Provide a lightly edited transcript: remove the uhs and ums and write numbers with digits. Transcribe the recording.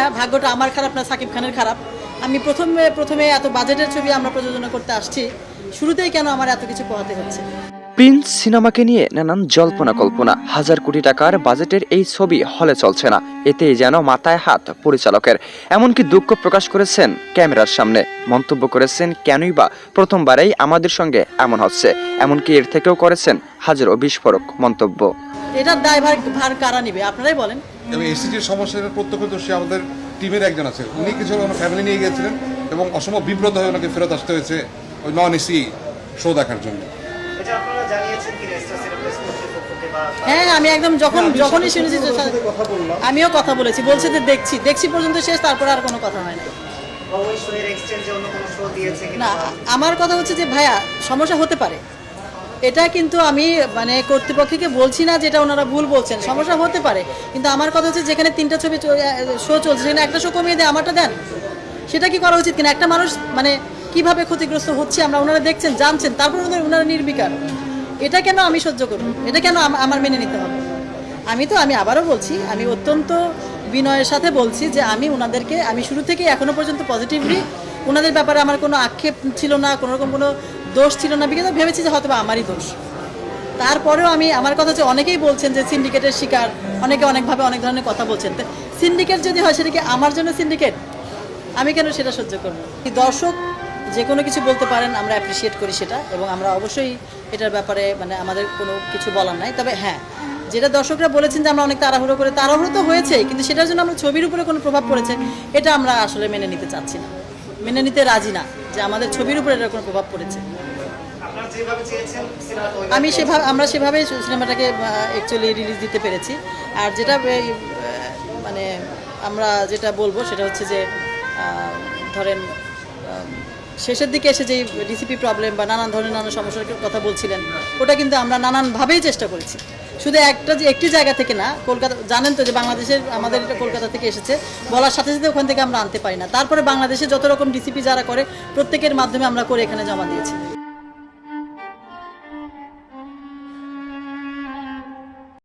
না ভাগ্যটা আমার খারাপ না সাকিব খানের খারাপ। আমি প্রথমে এত বাজেটের ছবি আমরা প্রযোজনা করতে আসছি, শুরুতেই কেন আমার এত কিছু পোহাতে হচ্ছে। প্রিন্স সিনেমাকে নিয়ে নানান জল্পনা কল্পনা, হাজার কোটি টাকার বাজেটের এই ছবি হলে চলছে না, এতেই যেন মাথায় হাত পরিচালকের। এমনকি দুঃখ প্রকাশ করেছেন ক্যামেরার সামনে, মন্তব্য করেছেন কেনই বা প্রথমবারেই আমাদের সঙ্গে এমন হচ্ছে। এমনকি এর থেকেও করেছেন হাজারো বিস্ফোরক মন্তব্য। এটার দায়ভার কারা নিবে আপনারাই বলেন। এবং এসিজির সমস্যার প্রত্যক্ষদর্শী আমাদের টিমের একজন আছে, উনি কিছু ফ্যামিলি নিয়ে গিয়েছিলেন এবং অসম্ভব বিব্রত হয়ে ওনাকে ফেরত আসতে হয়েছে ওই নন এসি শো দেখার জন্য। হ্যাঁ, আমি একদম যখনই শুনেছি আমিও কথা বলেছি, বলছে যে দেখছি পর্যন্ত শেষ, তারপর আর কোনো কথা হয় না। না, আমার কথা হচ্ছে যে ভাইয়া সমস্যা হতে পারে, এটা কিন্তু আমি মানে কর্তৃপক্ষকে বলছি না যেটা ওনারা ভুল বলছেন, সমস্যা হতে পারে। কিন্তু আমার কথা হচ্ছে যেখানে 3টা ছবি শো চলছে সেখানে একটা শো কমিয়ে দেয়, আমারটা দেন, সেটা কি করা উচিত কিনা? একটা মানুষ মানে কিভাবে ক্ষতিগ্রস্ত হচ্ছে আমরা ওনারা দেখছেন জানছেন, তারপর ওনারা নির্বিকার, এটা কেন আমি সহ্য করব? এটা কেন আমার মেনে নিতে হবে? আমি আবারও বলছি, আমি অত্যন্ত বিনয়ের সাথে বলছি যে আমি শুরু থেকে এখনো পর্যন্ত পজিটিভলি ওনাদের ব্যাপারে আমার কোনো আক্ষেপ ছিল না, কোনো রকম কোনো দোষ ছিল না, বিকজ ভেবেছি যে হয়তো আমারই দোষ। তারপরেও আমার কথা হচ্ছে অনেকেই বলছেন যে সিন্ডিকেটের শিকার, অনেকে অনেকভাবে অনেক ধরনের কথা বলছেন। তো সিন্ডিকেট যদি হয় সেটা কি আমার জন্য সিন্ডিকেট? আমি কেন সেটা সহ্য করবো? দর্শক যে কোনো কিছু বলতে পারেন, আমরা অ্যাপ্রিসিয়েট করি সেটা, এবং আমরা অবশ্যই এটার ব্যাপারে মানে আমাদের কোনো কিছু বলার নাই। তবে হ্যাঁ, যেটা দর্শকরা বলেছেন যে আমরা অনেক তাড়াহুড়ো তো হয়েছে, কিন্তু সেটার জন্য আমরা ছবির উপরে কোনো প্রভাব পড়েছে এটা আমরা আসলে মেনে নিতে চাচ্ছি না, মেনে নিতে রাজি না যে আমাদের ছবির উপরে এটার কোনো প্রভাব পড়েছে। আমরা সেভাবে সিনেমাটাকে অ্যাকচুয়ালি রিলিজ দিতে পেরেছি। আর যেটা মানে আমরা যেটা বলবো সেটা হচ্ছে যে ধরেন শেষের দিকে এসে যে ডিসিপি প্রবলেম বা নানান ধরনের নানান সমস্যার কথা বলছিলেন, ওটা কিন্তু আমরা নানানভাবেই চেষ্টা করেছি, শুধু একটি জায়গা থেকে না। কলকাতা জানেন তো যে আমাদের এটা কলকাতা থেকে এসেছে, বলার সাথে সাথে ওখান থেকে আমরা আনতে পারি না। তারপরে বাংলাদেশে যত রকম ডিসিপি যারা করে প্রত্যেকের মাধ্যমে আমরা করে এখানে জমা দিয়েছি।